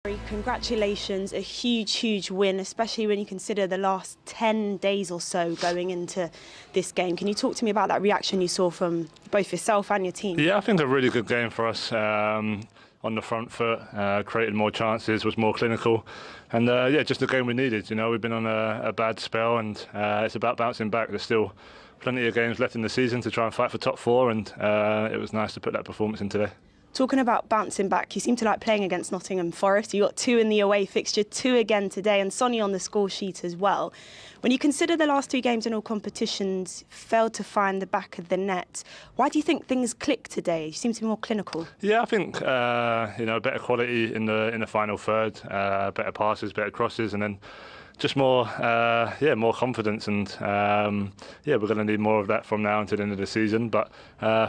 Congratulations, a huge win, especially when you consider the last 10 days or so going into this game. Can you talk to me about that reaction you saw from both yourself and your team? Yeah, I think a really good game for us. On the front foot, created more chances, was more clinical, and yeah, just the game we needed. You know, we've been on a bad spell, and it's about bouncing back. There's still plenty of games left in the season to try and fight for top four, and it was nice to put that performance in today. Talking about bouncing back, you seem to like playing against Nottingham Forest. You got 2 in the away fixture, 2 again today, and Sonny on the score sheet as well. When you consider the last 3 games in all competitions failed to find the back of the net, why do you think things clicked today? You seem to be more clinical. Yeah, I think you know, better quality in the final third, better passes, better crosses, and then just more more confidence, and yeah, we're going to need more of that from now until the end of the season. But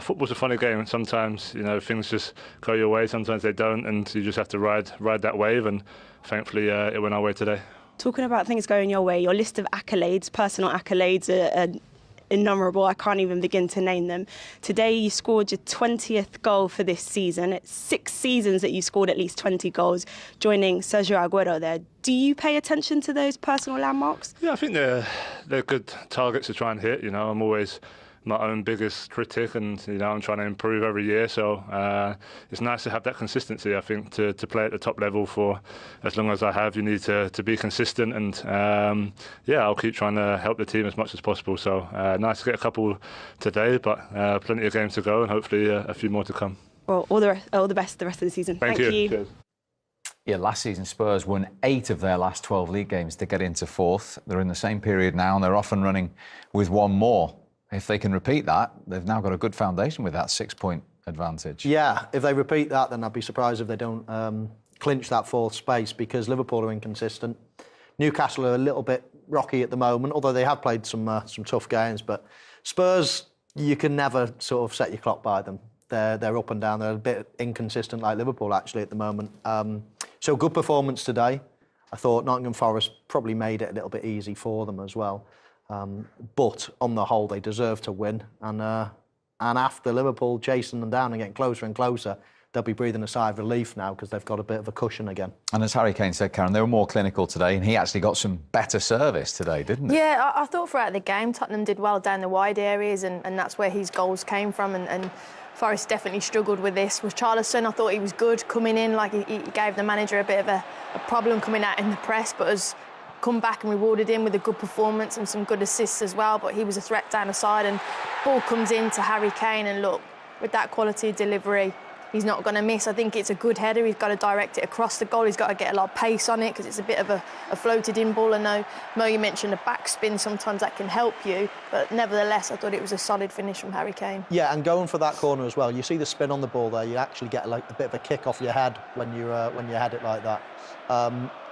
football's a funny game, and sometimes, you know, things just go your way, sometimes they don't, and you just have to ride that wave, and thankfully it went our way today. Talking about things going your way, your list of accolades, personal accolades, are innumerable. I can't even begin to name them. Today you scored your 20th goal for this season. It's 6 seasons that you scored at least 20 goals, joining Sergio Aguero there. Do you pay attention to those personal landmarks? Yeah, I think they're good targets to try and hit. You know, I'm always my own biggest critic, and you know, I'm trying to improve every year, so it's nice to have that consistency. I think to play at the top level for as long as I have, you need to be consistent, and yeah, I'll keep trying to help the team as much as possible. So nice to get a couple today, but plenty of games to go, and hopefully a few more to come. Well, all the best the rest of the season. Thank you. Cheers. Yeah, last season Spurs won 8 of their last 12 league games to get into 4th. They're in the same period now, and they're off and running with 1 more. If they can repeat that, they've now got a good foundation with that 6-point advantage. Yeah, if they repeat that, then I'd be surprised if they don't clinch that 4th space, because Liverpool are inconsistent. Newcastle are a little bit rocky at the moment, although they have played some tough games. But Spurs, you can never sort of set your clock by them. They're up and down. They're a bit inconsistent, like Liverpool actually at the moment. So good performance today. I thought Nottingham Forest probably made it a little bit easy for them as well. But on the whole, they deserve to win. And after Liverpool chasing them down and getting closer and closer, they'll be breathing a sigh of relief now, because they've got a bit of a cushion again. And as Harry Kane said, Karen, they were more clinical today, and he actually got some better service today, didn't he? Yeah, I thought throughout the game Tottenham did well down the wide areas, and that's where his goals came from. And Forest definitely struggled with this. With Charleston, I thought he was good coming in, like he gave the manager a bit of a problem coming out in the press, but has come back and rewarded him with a good performance and some good assists as well. But he was a threat down the side, and ball comes in to Harry Kane, and look, with that quality delivery, he's not going to miss. I think it's a good header. He's got to direct it across the goal. He's got to get a lot of pace on it, because it's a bit of a floated in ball. I know, Mo, you mentioned a backspin. Sometimes that can help you, but nevertheless, I thought it was a solid finish from Harry Kane. Yeah, and going for that corner as well. You see the spin on the ball there. You actually get like a bit of a kick off your head when you head it like that.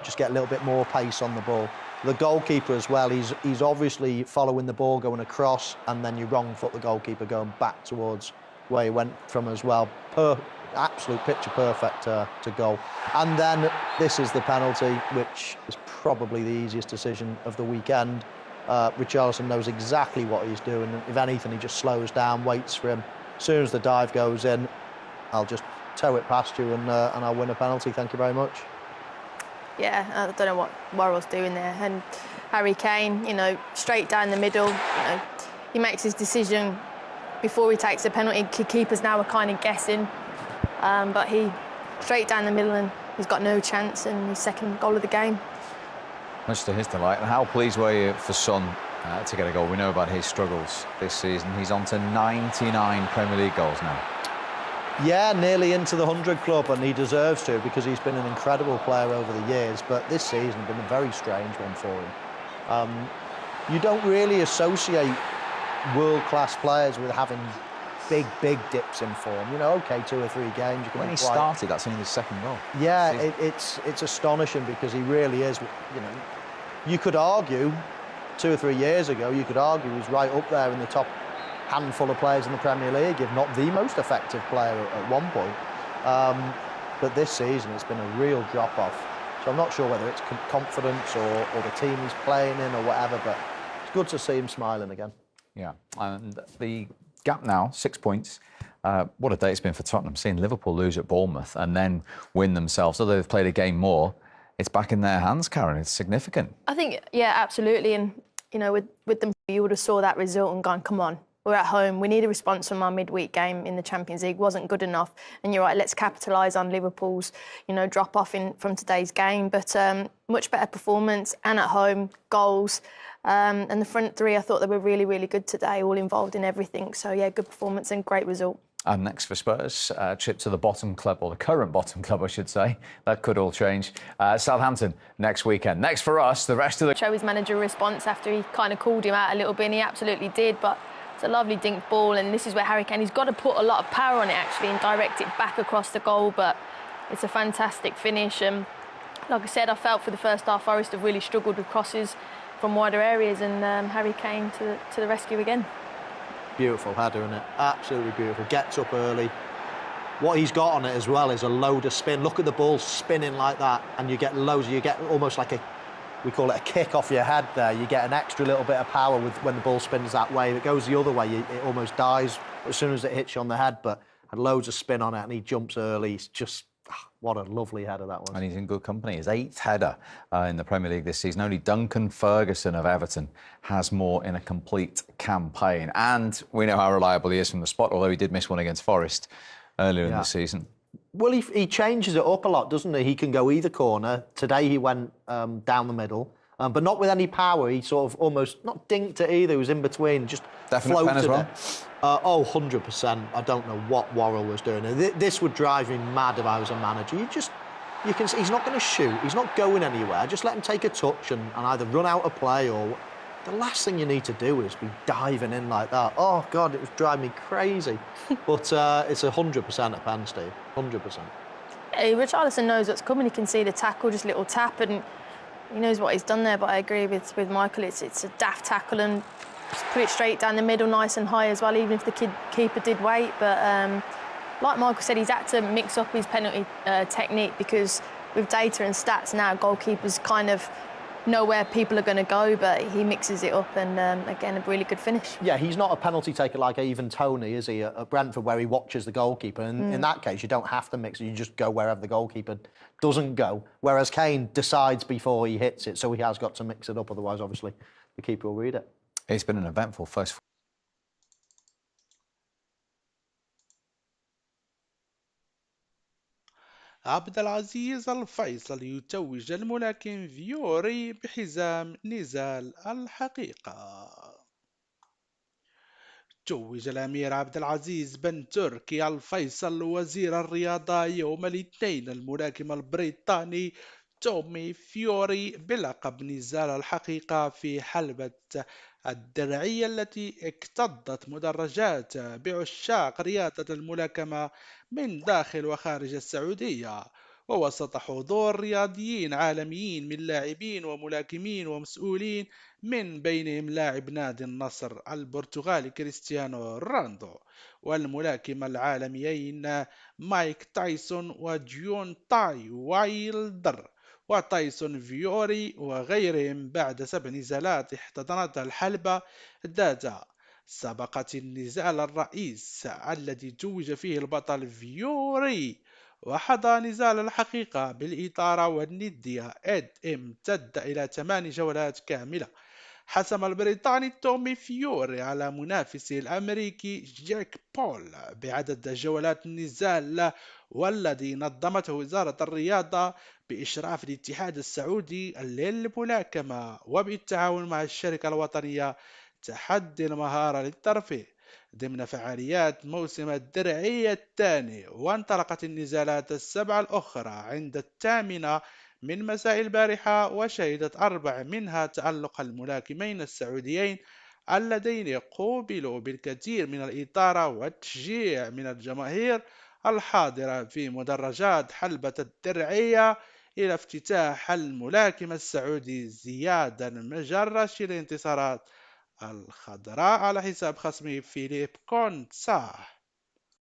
Just get a little bit more pace on the ball. The goalkeeper as well, he's obviously following the ball going across, and then you wrong foot the goalkeeper going back towards where he went from as well. Absolute picture perfect to goal. And then this is the penalty, which is probably the easiest decision of the weekend. Richarlison knows exactly what he's doing. If anything, he just slows down, waits for him. As soon as the dive goes in, I'll just tow it past you, and I'll win a penalty. Thank you very much. Yeah, I don't know what Worrell's doing there. And Harry Kane, you know, straight down the middle. You know, he makes his decision before he takes the penalty. Keepers now are kind of guessing, but he straight down the middle, and he's got no chance. And his 2nd goal of the game. Much to his delight. And how pleased were you for Son to get a goal? We know about his struggles this season. He's on to 99 Premier League goals now. Yeah, nearly into the 100 club, and he deserves to, because he's been an incredible player over the years. But this season has been a very strange one for him. You don't really associate world-class players with having big dips in form. You know, OK, 2 or 3 games. You can when he started, that's only his 2nd goal. Yeah, it's astonishing, because he really is. You know, you could argue 2 or 3 years ago, you could argue he's right up there in the top handful of players in the Premier League, if not the most effective player at one point. But this season, it's been a real drop-off. So I'm not sure whether it's confidence or the team he's playing in or whatever, but it's good to see him smiling again. Yeah, and the gap now, 6 points. What a day it's been for Tottenham, seeing Liverpool lose at Bournemouth and then win themselves. Although they've played a game more, it's back in their hands, Karen. It's significant. I think, yeah, absolutely. And, you know, with them, you would have saw that result and gone, come on, we're at home. We need a response from our midweek game in the Champions League. Wasn't good enough. And you're right, let's capitalise on Liverpool's, you know, drop-off from today's game. But much better performance and at home, goals. And the front three, I thought they were really, really good today, all involved in everything. So, yeah, good performance and great result. And next for Spurs, trip to the bottom club, or the current bottom club, I should say. That could all change. Southampton next weekend. Next for us, the rest of the... Show his manager a response after he kind of called him out a little bit, and he absolutely did. But it's a lovely dink ball, and this is where Harry Kane, he's got to put a lot of power on it, actually, and direct it back across the goal. But it's a fantastic finish. And like I said, I felt for the first half, Forest have really struggled with crosses from wider areas, and Harry Kane to the rescue again. Beautiful header, isn't it? Absolutely beautiful. Gets up early. What he's got on it as well is a load of spin. Look at the ball spinning like that, and you get loads. You get almost like we call it a kick off your head there. You get an extra little bit of power when the ball spins that way. If it goes the other way, it almost dies as soon as it hits you on the head. But had loads of spin on it, and he jumps early. It's just... what a lovely header that was. And he's in good company. His 8th header in the Premier League this season. Only Duncan Ferguson of Everton has more in a complete campaign. And we know how reliable he is from the spot, although he did miss one against Forest earlier in the season. Well, he changes it up a lot, doesn't he? He can go either corner. Today he went down the middle, but not with any power. He sort of almost, not dinked it either, he was in between, just Definite floated pen as well? it. 100%. I don't know what Worrell was doing. This would drive me mad if I was a manager. You can see he's not going to shoot. He's not going anywhere. Just let him take a touch and either run out of play, or the last thing you need to do is be diving in like that. Oh, God, it was driving me crazy. But it's 100% a pen, Steve. 100%. Hey, Richarlison knows what's coming. He can see the tackle, just a little tap, and he knows what he's done there. But I agree with Michael. It's a daft tackle, and just put it straight down the middle, nice and high as well, even if the keeper did wait. But like Michael said, he's had to mix up his penalty technique, because with data and stats now, goalkeepers kind of know where people are going to go, but he mixes it up, and again, a really good finish. Yeah, he's not a penalty taker like even Tony, is he, at Brentford, where he watches the goalkeeper. And in that case, you don't have to mix it, you just go wherever the goalkeeper doesn't go. Whereas Kane decides before he hits it, so he has got to mix it up, otherwise, obviously, the keeper will read it. It's been an eventful first. عبد العزيز الفيصل يتوج الملاكم فيوري بحزام نزال الحقيقة. توج الأمير عبد العزيز بن تركي الفيصل وزير الرياضة يوم الاثنين الملاكم البريطاني تومي فيوري بلقب نزال الحقيقة في حلبة الدرعية التي اكتظت مدرجات بعشاق رياضة الملاكمة من داخل وخارج السعودية، ووسط حضور رياضيين عالميين من لاعبين وملاكمين ومسؤولين، من بينهم لاعب نادي النصر البرتغالي كريستيانو رونالدو، والملاكم العالميين مايك تايسون وجيون تاي وايلدر وتايسون فيوري وغيرهم، بعد 7 نزالات احتضنتها الحلبة ذات سبقت النزال الرئيس الذي توج فيه البطل فيوري، وحظى نزال الحقيقة بالإثارة والندية إذ امتد إلى 8 جولات كاملة. حسم البريطاني تومي فيوري على منافسه الأمريكي جاك بول بعدد جولات النزال، والذي نظمته وزارة الرياضة بإشراف الاتحاد السعودي للملاكمة وبالتعاون مع الشركة الوطنية تحدي المهارة للترفيه ضمن فعاليات موسم الدرعية الثاني. وانطلقت النزالات ال7 الأخرى عند 8 من مساء البارحة، وشهدت 4 منها تألق الملاكمين السعوديين اللذين قوبلوا بالكثير من الإثارة والتشجيع من الجماهير الحاضرة في مدرجات حلبة الدرعية، إلى افتتاح الملاكم السعودي زيادا مجرش الانتصارات الخضراء على حساب خصمه فيليب كونتساه.